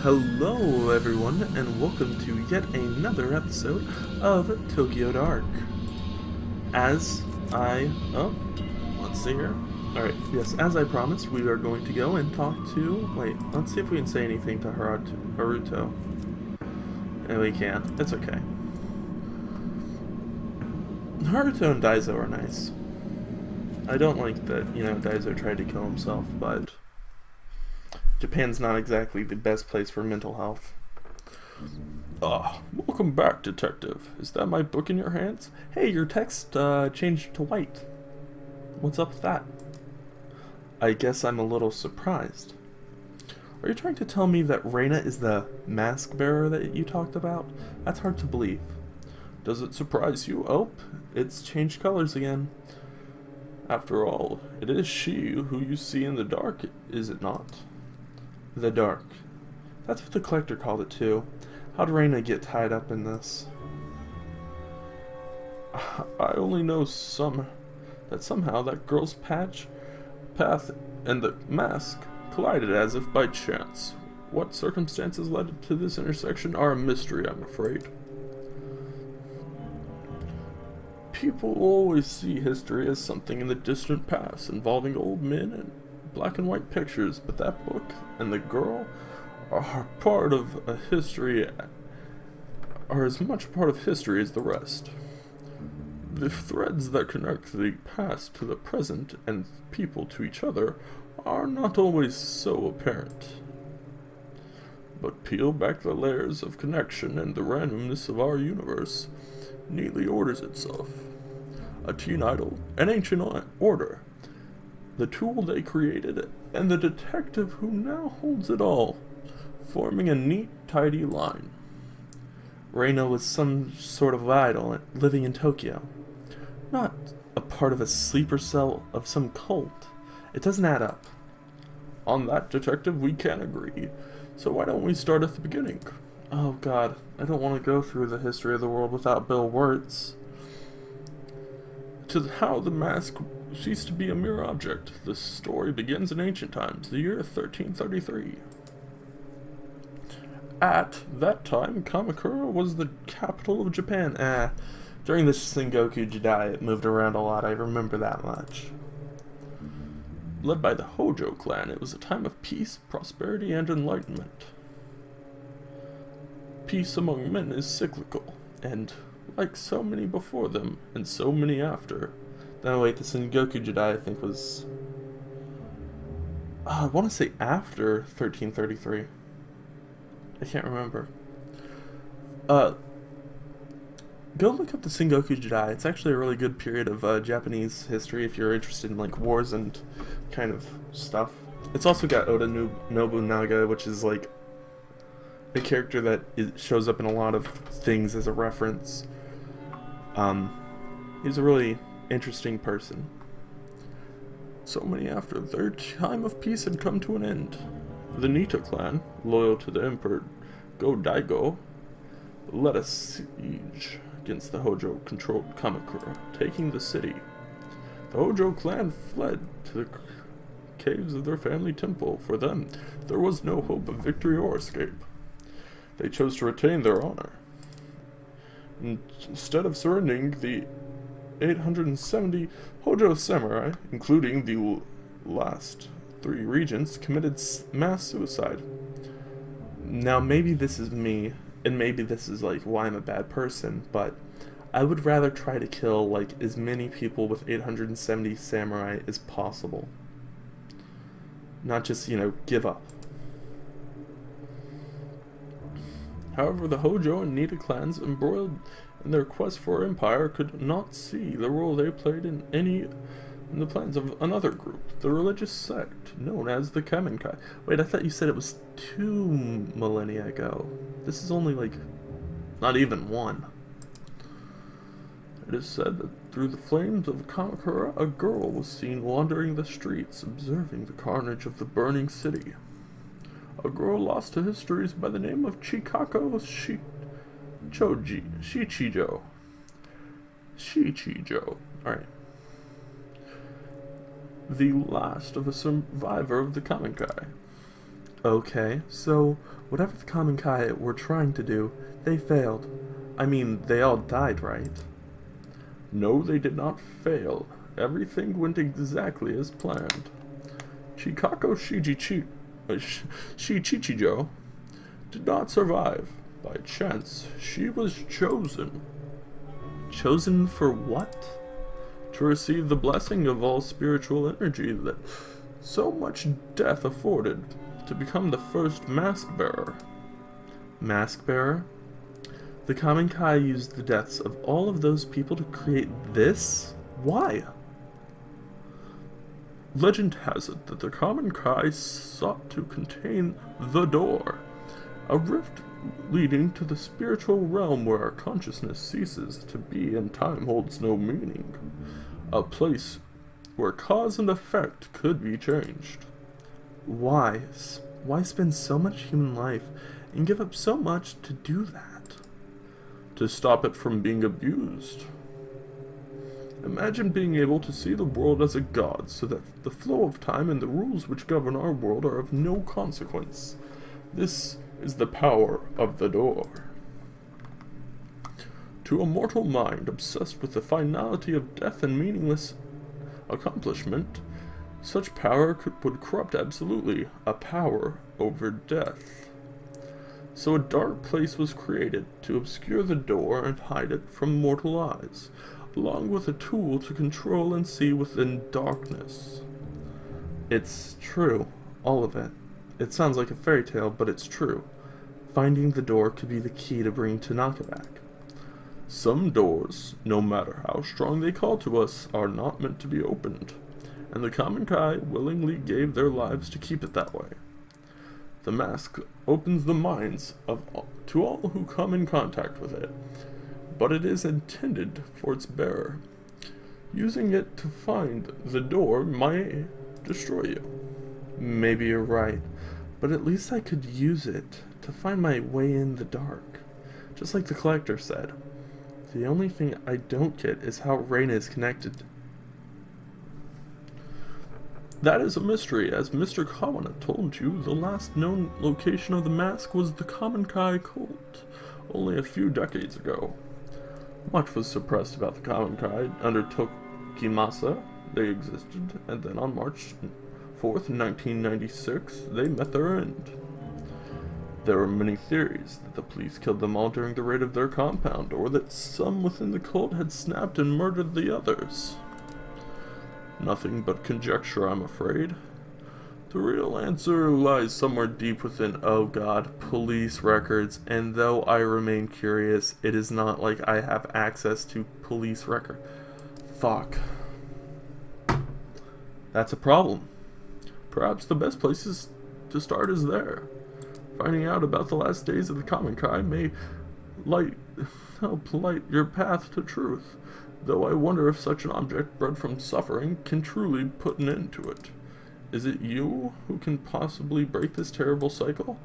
Hello everyone, and welcome to yet another episode of Tokyo Dark. Let's see here. Alright, yes, as I promised, we are going to go and talk to, let's see if we can say anything to Haruto. No, we can't. It's okay. Haruto and Daizo are nice. I don't like that, Daizo tried to kill himself, but Japan's not exactly the best place for mental health. Welcome back, detective. Is that my book in your hands? Hey, your text changed to white. What's up with that? I guess I'm a little surprised. Are you trying to tell me that Reina is the mask bearer that you talked about? That's hard to believe. Does it surprise you? Oh, it's changed colors again. After all, it is she who you see in the dark, is it not? The dark. That's what the collector called it too. How'd Reina get tied up in this? I only know that somehow that girl's path and the mask collided as if by chance. What circumstances led to this intersection are a mystery, I'm afraid. People always see history as something in the distant past, involving old men and black and white pictures, but that book and the girl are part of a history, are as much a part of history as the rest. The threads that connect the past to the present and people to each other are not always so apparent. But peel back the layers of connection and the randomness of our universe neatly orders itself. A teen idol, an ancient order, the tool they created, and the detective who now holds it all, forming a neat, tidy line. Reina was some sort of idol living in Tokyo, not a part of a sleeper cell of some cult. It doesn't add up. On that, detective, we can agree. So why don't we start at the beginning? Oh god, I don't want to go through the history of the world without Bill Wirtz. To how the mask ceased to be a mere object. The story begins in ancient times, the year 1333. At that time, Kamakura was the capital of Japan. During the Sengoku Jidai, it moved around a lot, I remember that much. Led by the Hojo clan, it was a time of peace, prosperity, and enlightenment. Peace among men is cyclical, and like so many before them, and so many after. No, wait, the Sengoku Jidai, I think, was... I want to say after 1333. I can't remember. Go look up the Sengoku Jidai. It's actually a really good period of Japanese history if you're interested in, like, wars and kind of stuff. It's also got Oda Nobunaga, which is, like, a character that shows up in a lot of things as a reference. He's a really interesting person. So many after their time of peace had come to an end. The Nita clan, loyal to the Emperor Go-Daigo, led a siege against the Hojo-controlled Kamakura, taking the city. The Hojo clan fled to the caves of their family temple. For them, there was no hope of victory or escape. They chose to retain their honor. Instead of surrendering, the 870 Hojo samurai, including the last 3 regents, committed mass suicide. Now, maybe this is me, and maybe this is, like, why I'm a bad person, but I would rather try to kill, like, as many people with 870 samurai as possible. Not just, give up. However, the Hojo and Nita clans, embroiled in their quest for empire, could not see the role they played in the plans of another group, the religious sect known as the Kamenkai. Wait, I thought you said it was 2 millennia ago. This is only, like, not even 1. It is said that through the flames of Kamakura, a girl was seen wandering the streets, observing the carnage of the burning city. A girl lost to histories by the name of Chikako Shichijo. Alright. The last of a survivor of the Kamenkai. Okay, so whatever the Common Kai were trying to do, they failed. I mean, they all died, right? No, they did not fail. Everything went exactly as planned. Chikako Shichichijo did not survive. By chance, she was chosen. Chosen for what? To receive the blessing of all spiritual energy that so much death afforded, to become the first mask bearer. Mask bearer? The Common Kai used the deaths of all of those people to create this? Why? Legend has it that the Common Kai sought to contain the door, a rift leading to the spiritual realm where our consciousness ceases to be and time holds no meaning, a place where cause and effect could be changed. Why? Why spend so much human life and give up so much to do that? To stop it from being abused. Imagine being able to see the world as a god so that the flow of time and the rules which govern our world are of no consequence. This is the power of the door. To a mortal mind obsessed with the finality of death and meaningless accomplishment, such power would corrupt absolutely, a power over death. So a dark place was created to obscure the door and hide it from mortal eyes, along with a tool to control and see within darkness. It's true, all of it. It sounds like a fairy tale, but it's true. Finding the door could be the key to bringing Tanaka back. Some doors, no matter how strong they call to us, are not meant to be opened, and the Common Kai willingly gave their lives to keep it that way. The mask opens the minds to all who come in contact with it, but it is intended for its bearer. Using it to find the door might destroy you. Maybe you're right, but at least I could use it to find my way in the dark, just like the collector said. The only thing I don't get is how Reina is connected. That is a mystery. As Mr. Kawana told you, the last known location of the mask was the Common Kai cult, only a few decades ago. Much was suppressed about the Common Kai under Tokimasa. They existed, and then on March 4th, 1996, they met their end. There were many theories that the police killed them all during the raid of their compound, or that some within the cult had snapped and murdered the others. Nothing but conjecture, I'm afraid. The real answer lies somewhere deep within, oh god, police records, and though I remain curious, it is not like I have access to police record. Fuck. That's a problem. Perhaps the best place to start is there. Finding out about the last days of the Common Kai may help light your path to truth, though I wonder if such an object bred from suffering can truly put an end to it. Is it you who can possibly break this terrible cycle?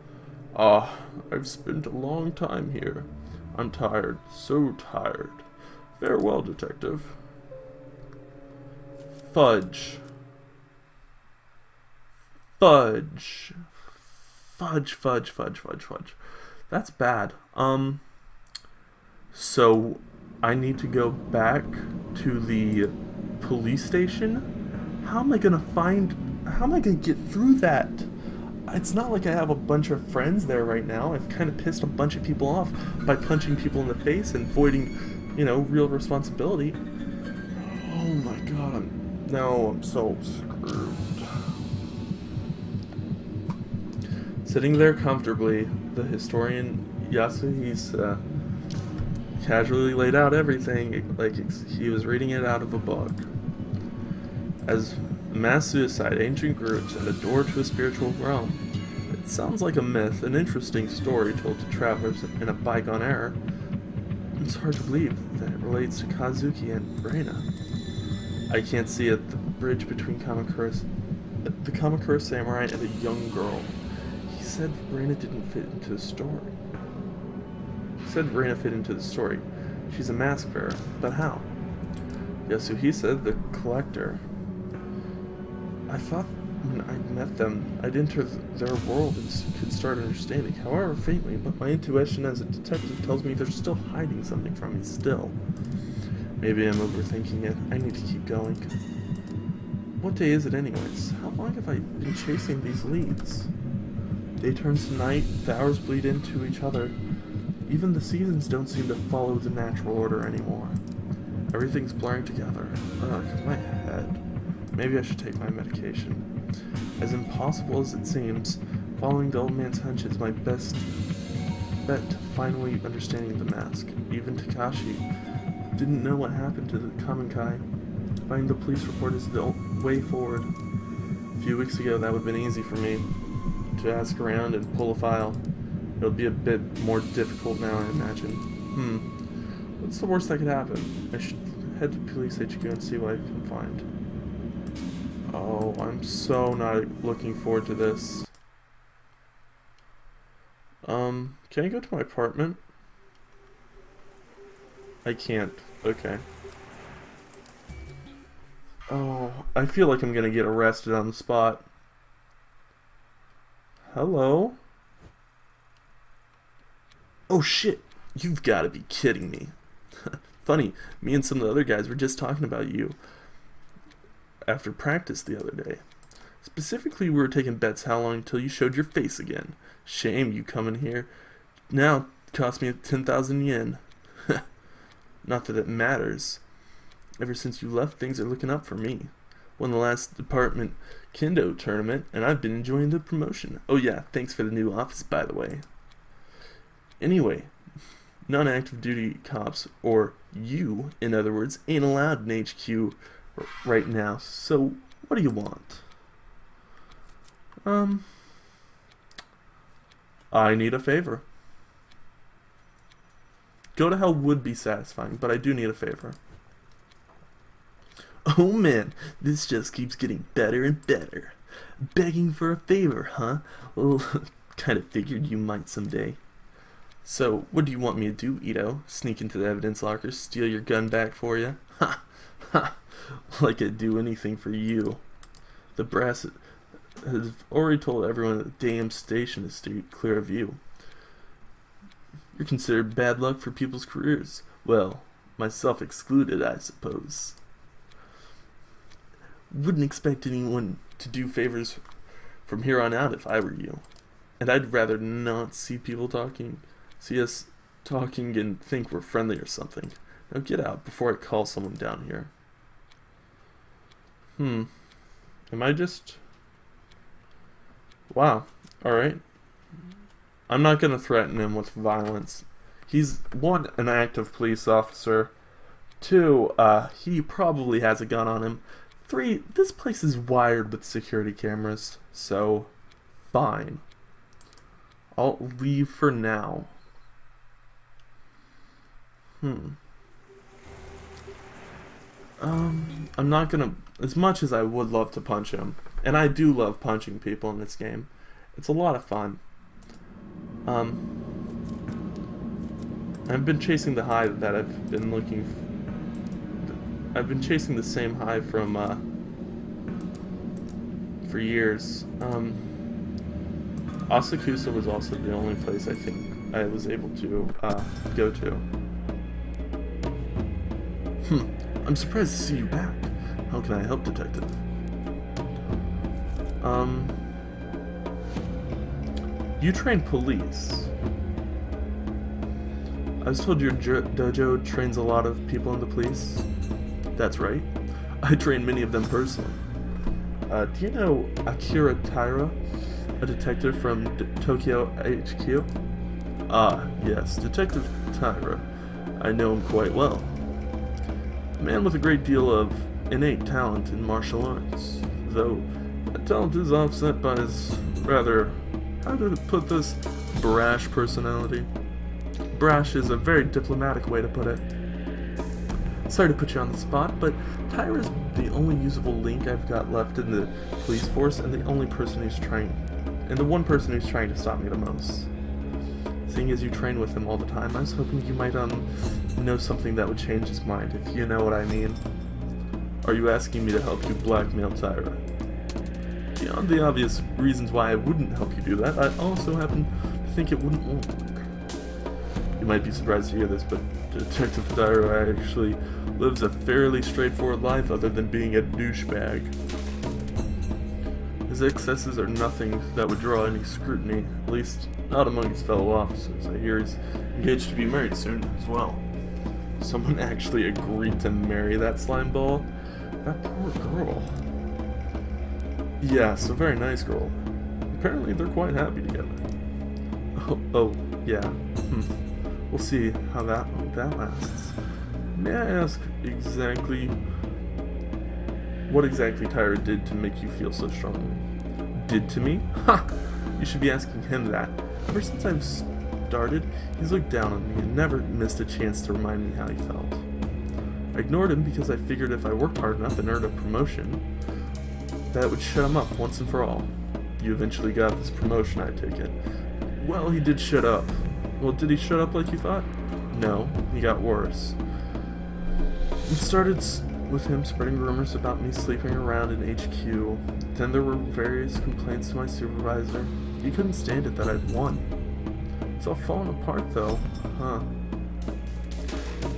Ah, I've spent a long time here. I'm tired, so tired. Farewell, detective. Fudge. Fudge. Fudge. That's bad. So I need to go back to the police station? How am I gonna get through that? It's not like I have a bunch of friends there right now. I've kind of pissed a bunch of people off by punching people in the face and voiding, real responsibility. Oh my god, I'm so screwed. Sitting there comfortably, the historian Yasuhi's casually laid out everything like he was reading it out of a book. As mass suicide, ancient groups, and a door to a spiritual realm. It sounds like a myth, an interesting story told to travelers in a bygone era. It's hard to believe that it relates to Kazuki and Reina. I can't see it, the bridge between the Kamakura samurai and a young girl. He said Reina didn't fit into the story. She's a mask bearer, but how? Yasuhi said the collector. I thought when I met them, I'd enter their world and could start understanding, however faintly, but my intuition as a detective tells me they're still hiding something from me still. Maybe I'm overthinking it. I need to keep going. What day is it anyways? How long have I been chasing these leads? Day turns to night, the hours bleed into each other. Even the seasons don't seem to follow the natural order anymore. Everything's blurring together. Ugh, my head. Maybe I should take my medication. As impossible as it seems, following the old man's hunch is my best bet to finally understanding the mask. Even Takashi didn't know what happened to the Kamenkai. Finding the police report is the way forward. A few weeks ago, that would have been easy for me to ask around and pull a file. It'll be a bit more difficult now, I imagine. What's the worst that could happen? I should head to police HQ and see what I can find. Oh, I'm so not looking forward to this. Can I go to my apartment? I can't. Okay. Oh, I feel like I'm gonna get arrested on the spot. Hello? Oh shit, you've gotta be kidding me. Funny, me and some of the other guys were just talking about you after practice the other day. Specifically, we were taking bets how long until you showed your face again. Shame you coming here. Now it cost me 10,000 yen. Not that it matters. Ever since you left, things are looking up for me. Won the last department kendo tournament, and I've been enjoying the promotion. Oh yeah, thanks for the new office, by the way. Anyway, non-active duty cops, or you, in other words, ain't allowed in HQ right now, so what do you want? I need a favor. Go to hell would be satisfying, but I do need a favor. Oh man, this just keeps getting better and better. Begging for a favor, huh? Well, kinda figured you might someday. So, what do you want me to do, Ito? Sneak into the evidence locker, steal your gun back for you? Ha! Ha! Like I'd do anything for you. The brass has already told everyone at the damn station to stay clear of you. You're considered bad luck for people's careers. Well, myself excluded, I suppose. Wouldn't expect anyone to do favors from here on out if I were you. And I'd rather not see us talking and think we're friendly or something. Now get out before I call someone down here. Am I just... Wow. Alright. I'm not gonna threaten him with violence. He's, one, an active police officer. Two, he probably has a gun on him. Three, this place is wired with security cameras. So, fine. I'll leave for now. I'm not gonna... As much as I would love to punch him, and I do love punching people in this game, it's a lot of fun. I've been chasing the high that I've been looking... I've been chasing the same high from, for years. Asakusa was also the only place I think I was able to, go to. I'm surprised to see you back. How can I help, Detective? You train police. I was told your dojo trains a lot of people in the police. That's right. I train many of them personally. Do you know Akira Taira, a detective from Tokyo HQ? Ah, yes, Detective Taira. I know him quite well. A man with a great deal of innate talent in martial arts, though that talent is offset by his rather, how to put this, brash personality. Brash is a very diplomatic way to put it. Sorry to put you on the spot, but Tyra's the only usable link I've got left in the police force, and the only person who's the one person who's trying to stop me the most. Seeing as you train with him all the time, I was hoping you might, know something that would change his mind, if you know what I mean. Are you asking me to help you blackmail Tyra? beyond the obvious reasons why I wouldn't help you do that, I also happen to think it wouldn't work. You might be surprised to hear this, but Detective Tyra actually lives a fairly straightforward life other than being a douchebag. His excesses are nothing that would draw any scrutiny, at least not among his fellow officers. I hear he's engaged to be married soon as well. Someone actually agreed to marry that slime ball? That poor girl. Yes, a very nice girl. Apparently they're quite happy together. Oh yeah. We'll see how that lasts. May I ask what exactly Tyra did to make you feel so strongly? Did to me? Ha! You should be asking him that. Ever since I've started, he's looked down on me and never missed a chance to remind me how he felt. I ignored him because I figured if I worked hard enough and earned a promotion, that would shut him up once and for all. You eventually got this promotion, I take it. Well, he did shut up. Well, did he shut up like you thought? No, he got worse. It started with him spreading rumors about me sleeping around in HQ. Then there were various complaints to my supervisor. He couldn't stand it that I'd won. It's all falling apart though, huh?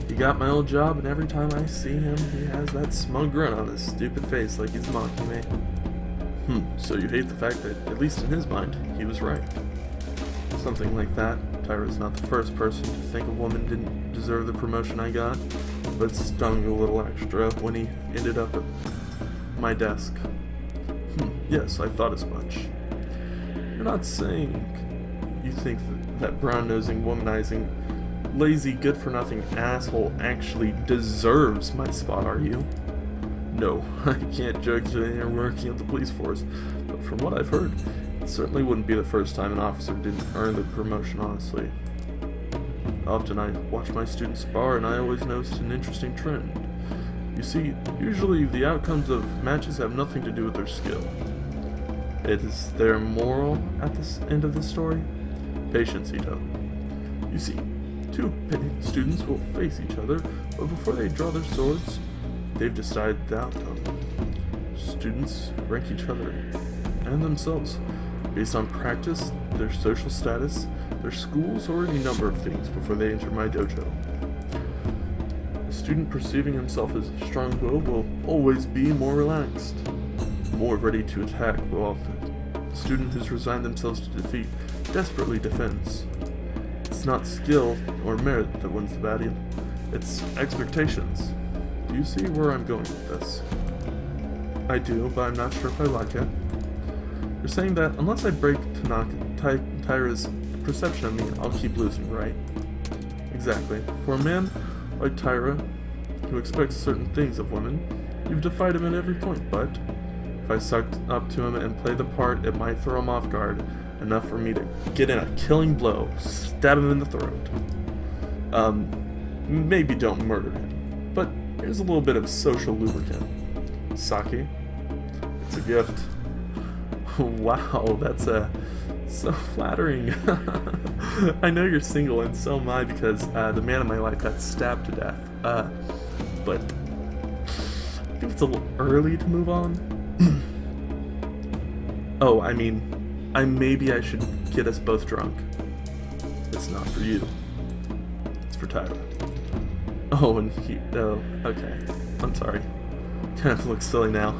He got my old job, and every time I see him, he has that smug grin on his stupid face like he's mocking me. So you hate the fact that, at least in his mind, he was right. Something like that. Tyra's not the first person to think a woman didn't deserve the promotion I got, but it stung a little extra when he ended up at my desk. Yes, I thought as much. You're not saying you think that brown-nosing, womanizing, lazy, good-for-nothing asshole actually deserves my spot, are you? No, I can't judge you're working at the police force, but from what I've heard, it certainly wouldn't be the first time an officer didn't earn the promotion, honestly. Often I watch my students spar, and I always noticed an interesting trend. You see, usually the outcomes of matches have nothing to do with their skill. It is their moral at this end of the story. Patience, Ito. You see, two students will face each other, but before they draw their swords, they've decided the outcome. Students rank each other and themselves based on practice, their social status, their schools, or any number of things before they enter my dojo. A student perceiving himself as strong-willed will always be more relaxed, more ready to attack, while the student who's resigned themselves to defeat desperately defends. It's not skill or merit that wins the battle, it's expectations. Do you see where I'm going with this? I do, but I'm not sure if I like it. You're saying that unless I break Tyra's perception of me, I'll keep losing, right? Exactly. For a man like Tyra, who expects certain things of women, you've defied him at every point, but if I sucked up to him and played the part, it might throw him off guard, enough for me to get in a killing blow, stab him in the throat. Maybe don't murder him, but here's a little bit of social lubricant. Sake. It's a gift. Wow, that's so flattering. I know you're single, and so am I, because the man in my life got stabbed to death. But I think it's a little early to move on. Oh, I mean, maybe I should get us both drunk. It's not for you. It's for Tyler. Oh, and okay. I'm sorry. Kind of looks silly now.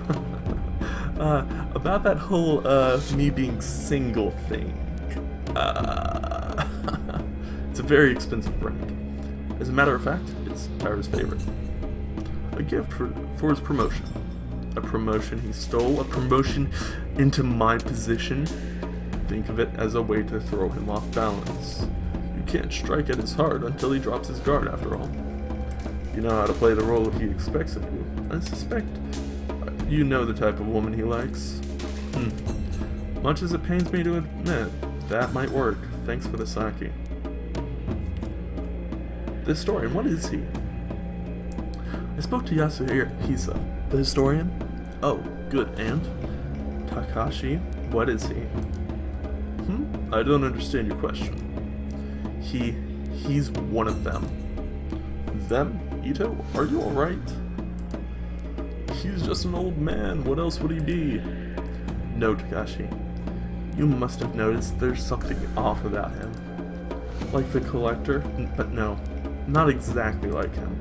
About that whole, me being single thing. It's a very expensive brand. As a matter of fact, it's Tyra's favorite. A gift for his promotion. A promotion he stole, a promotion into my position. Think of it as a way to throw him off balance. You can't strike at his heart until he drops his guard, after all. You know how to play the role he expects of you. I suspect you know the type of woman he likes. Much as it pains me to admit, that might work. Thanks for the sake. The historian, what is he? I spoke to Yasuhisa, the historian. Oh, good, and? Takashi, what is he? I don't understand your question. He's one of them. Them? Ito, are you alright? He's just an old man, what else would he be? No, Takashi. You must have noticed there's something off about him. Like the collector, but no, not exactly like him.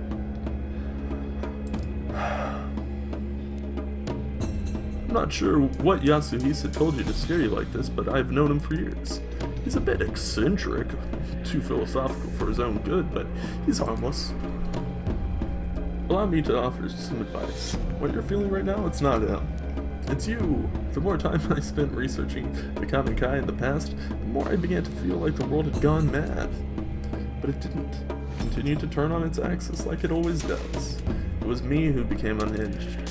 I'm not sure what Yasuhisa told you to scare you like this, but I've known him for years. He's a bit eccentric, too philosophical for his own good, but he's harmless. Allow me to offer some advice. What you're feeling right now, it's not him. It's you. The more time I spent researching the Kamen Kai in the past, the more I began to feel like the world had gone mad. But it didn't. It continued to turn on its axis like it always does. It was me who became unhinged.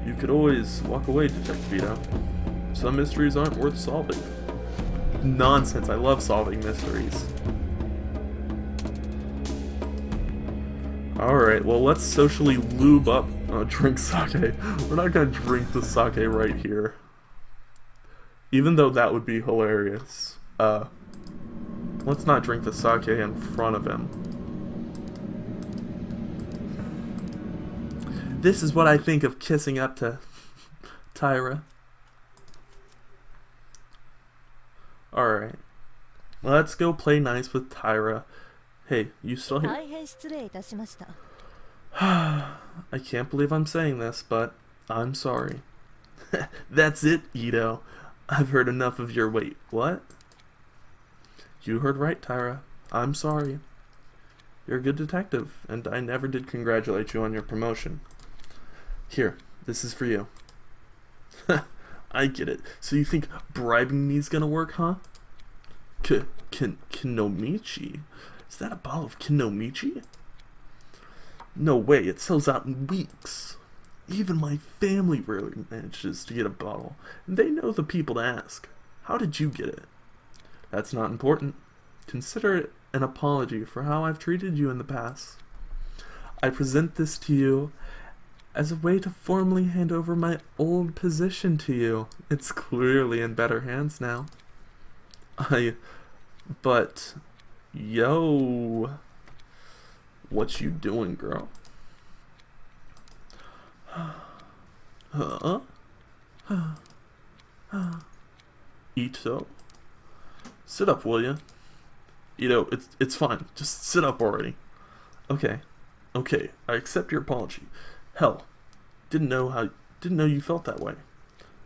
You could always walk away, Detective Vito. Some mysteries aren't worth solving. Nonsense, I love solving mysteries. Alright, well let's socially lube up, drink sake. We're not gonna drink the sake right here. Even though that would be hilarious. Let's not drink the sake in front of him. This is what I think of kissing up to Tyra. Alright. Let's go play nice with Tyra. Hey, you still here? I can't believe I'm saying this, but I'm sorry. That's it, Ito. I've heard enough of your wait. What? You heard right, Tyra. I'm sorry. You're a good detective, and I never did congratulate you on your promotion. Here, this is for you. I get it. So you think bribing me's gonna work, huh? Kinomichi? Is that a bottle of Kinomichi? No way, it sells out in weeks. Even my family rarely manages to get a bottle, and they know the people to ask. How did you get it? That's not important. Consider it an apology for how I've treated you in the past. I present this to you as a way to formally hand over my old position to you. It's clearly in better hands now. But, yo, what you doing, girl? Huh? Ito? Sit up, will ya? Ito, it's fine. Just sit up already. Okay, I accept your apology. Hell, didn't know you felt that way.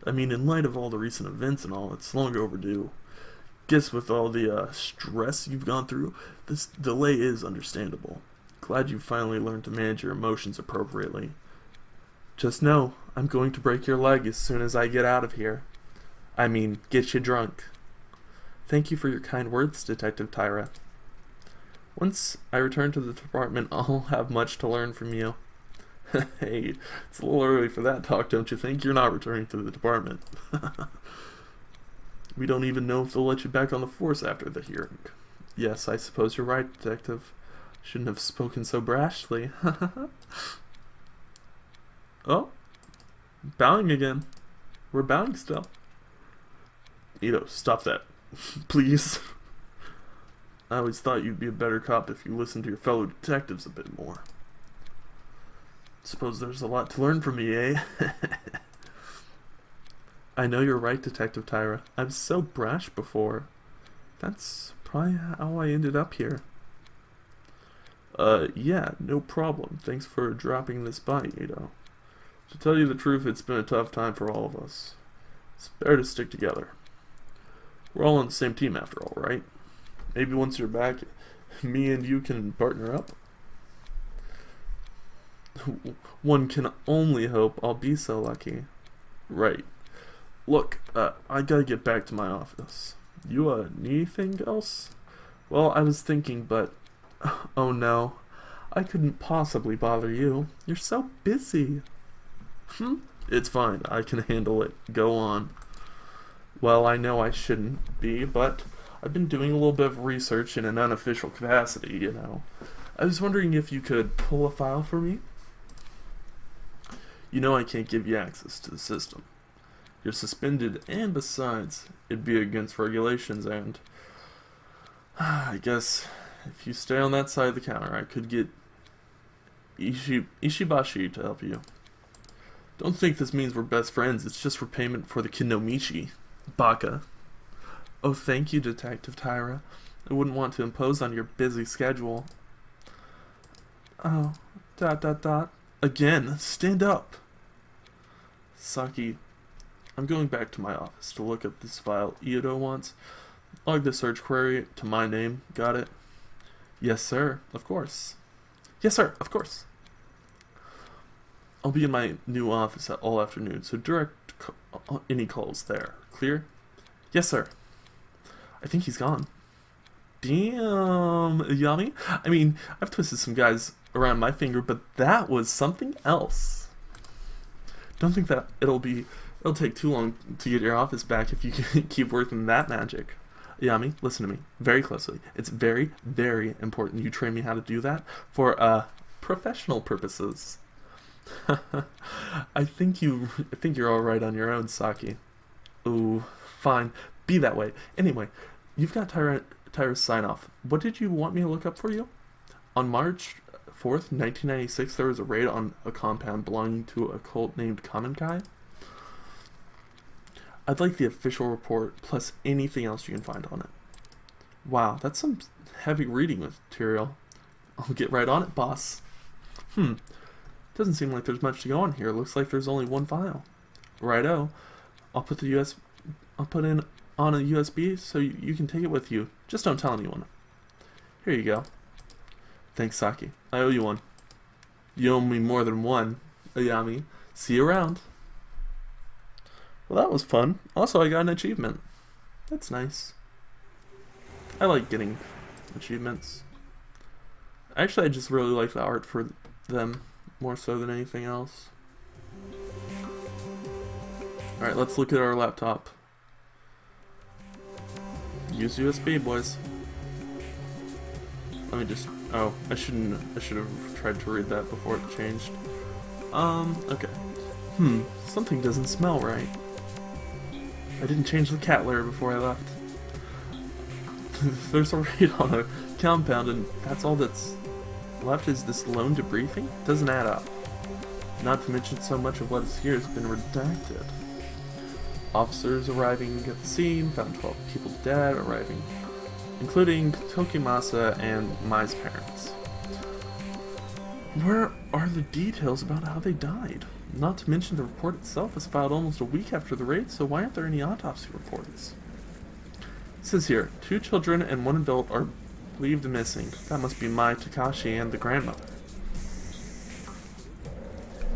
I mean, in light of all the recent events and all, it's long overdue. Guess with all the stress you've gone through, this delay is understandable. Glad you finally learned to manage your emotions appropriately. Just know, I'm going to break your leg as soon as I get out of here. I mean, get you drunk. Thank you for your kind words, Detective Tyra. Once I return to the department, I'll have much to learn from you. Hey, it's a little early for that talk, don't you think? You're not returning to the department. We don't even know if they'll let you back on the force after the hearing. Yes, I suppose you're right, Detective. Shouldn't have spoken so brashly. Oh, bowing again. We're bowing still. Ito, stop that. Please. I always thought you'd be a better cop if you listened to your fellow detectives a bit more. Suppose there's a lot to learn from me, eh? I know you're right, Detective Tyra. I was so brash before. That's probably how I ended up here. Yeah, no problem. Thanks for dropping this by, Ito. To tell you the truth, it's been a tough time for all of us. It's better to stick together. We're all on the same team after all, right? Maybe once you're back, me and you can partner up. One can only hope I'll be so lucky. Right. Look, I gotta get back to my office. You, need anything else? Well, I was thinking, but... Oh no. I couldn't possibly bother you. You're so busy. It's fine. I can handle it. Go on. Well, I know I shouldn't be, but I've been doing a little bit of research in an unofficial capacity, you know. I was wondering if you could pull a file for me? You know I can't give you access to the system. You're suspended, and besides, it'd be against regulations, and... I guess if you stay on that side of the counter, I could get Ishibashi to help you. Don't think this means we're best friends. It's just for payment for the Kinomichi. Baka. Oh, thank you, Detective Tyra. I wouldn't want to impose on your busy schedule. Oh, ... Again, stand up. Saki, I'm going back to my office to look up this file Ito wants. Log the search query to my name. Got it? Yes, sir. Of course. Yes, sir. Of course. I'll be in my new office all afternoon, so direct any calls there. Clear? Yes, sir. I think he's gone. Damn, yummy. I mean, I've twisted some guys around my finger, but that was something else. Don't think that it'll take too long to get your office back if you can keep working that magic. Yami, listen to me very closely. It's very, very important you train me how to do that for professional purposes. I think you're all right on your own, Saki. Ooh, fine. Be that way. Anyway, you've got Tyra's sign-off. What did you want me to look up for you? On March 4th, 1996, there was a raid on a compound belonging to a cult named Kamenkai. I'd like the official report, plus anything else you can find on it. Wow, that's some heavy reading material. I'll get right on it, boss. Doesn't seem like there's much to go on here. Looks like there's only one file. Righto. I'll put in on a USB so you can take it with you. Just don't tell anyone. Here you go. Thanks, Saki. I owe you one. You owe me more than one, Ayami. See you around. Well, that was fun. Also, I got an achievement. That's nice. I like getting achievements. Actually, I just really like the art for them more so than anything else. Alright, let's look at our laptop. Use USB, boys. Let me just... Oh, I should have tried to read that before it changed. Okay. Something doesn't smell right. I didn't change the cat litter before I left. There's a raid on a compound and that's all that's left is this lone debriefing? Doesn't add up. Not to mention so much of what is here has been redacted. Officers arriving at the scene found 12 people dead, including Tokimasa and Mai's parents. Where are the details about how they died? Not to mention the report itself was filed almost a week after the raid, so why aren't there any autopsy reports? It says here, 2 children and 1 adult are believed missing. That must be Mai, Takashi, and the grandmother.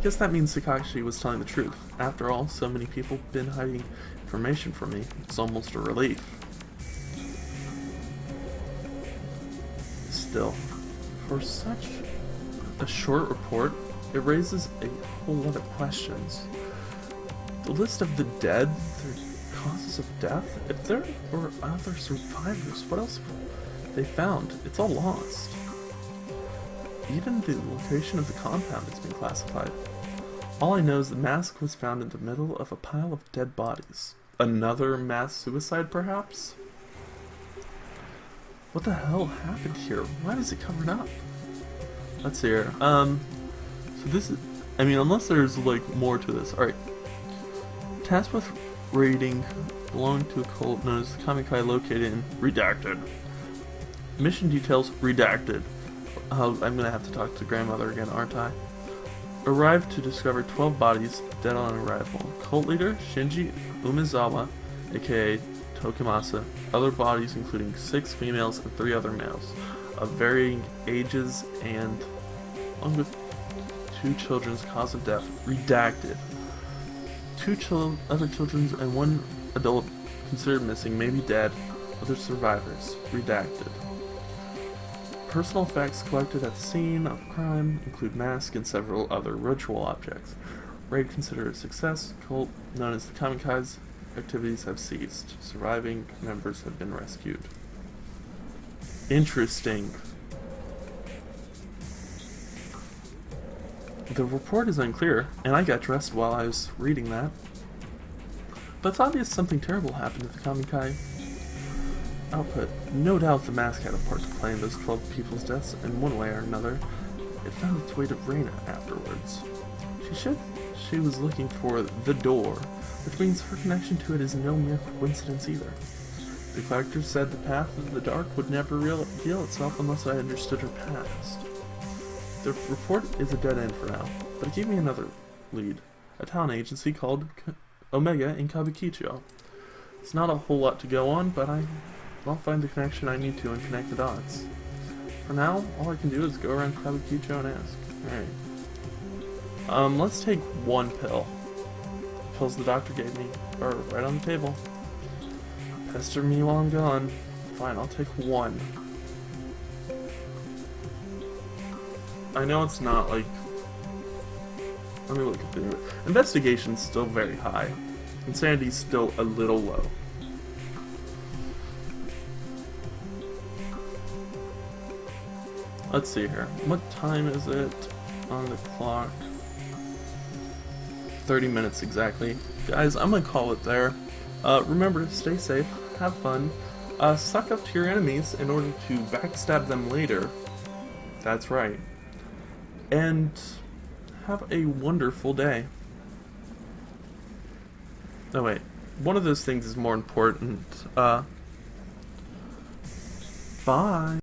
Guess that means Takashi was telling the truth. After all, so many people have been hiding information from me. It's almost a relief. Still, for such a short report, it raises a whole lot of questions. The list of the dead, their causes of death, if there were other survivors, what else have they found? It's all lost. Even the location of the compound has been classified. All I know is the mask was found in the middle of a pile of dead bodies. Another mass suicide, perhaps? What the hell happened here? Why is it covered up? Let's see here. So this is... I mean, unless there's, like, more to this. Alright. Tasked with raiding belonging to a cult known as the Kamikai located in... Redacted. Mission details redacted. I'm gonna have to talk to grandmother again, aren't I? Arrived to discover 12 bodies dead on arrival. Cult leader Shinji Umezawa, aka Tokimasa. Other bodies including 6 females and 3 other males of varying ages and along with 2 children's cause of death redacted. 2 other children and 1 adult considered missing may be dead. Other survivors redacted. Personal effects collected at the scene of crime include masks and several other ritual objects. Raid considered a success. Cult known as the Kamikai's activities have ceased. Surviving members have been rescued. Interesting. The report is unclear, and I got dressed while I was reading that. But it's obvious something terrible happened to the Kamikai. Output. No doubt the mask had a part to play in those 12 people's deaths in one way or another. It found its way to Reina afterwards. She She was looking for the door, which means her connection to it is no mere coincidence either. The collector said the path of the dark would never reveal itself unless I understood her past. The report is a dead end for now, but it gave me another lead. A talent agency called Omega in Kabukicho. It's not a whole lot to go on, but I'll find the connection I need to and connect the dots. For now, all I can do is go around Kabukicho and ask. Alright. Let's take one pill. The pills the doctor gave me are right on the table. Pester me while I'm gone. Fine, I'll take one. I know it's not like... Let me look at the... Investigation's still very high. Insanity's still a little low. Let's see here. What time is it on the clock? 30 minutes exactly. Guys, I'm gonna call it there. Remember to stay safe, have fun, suck up to your enemies in order to backstab them later. That's right. And have a wonderful day. Oh wait, one of those things is more important. Bye.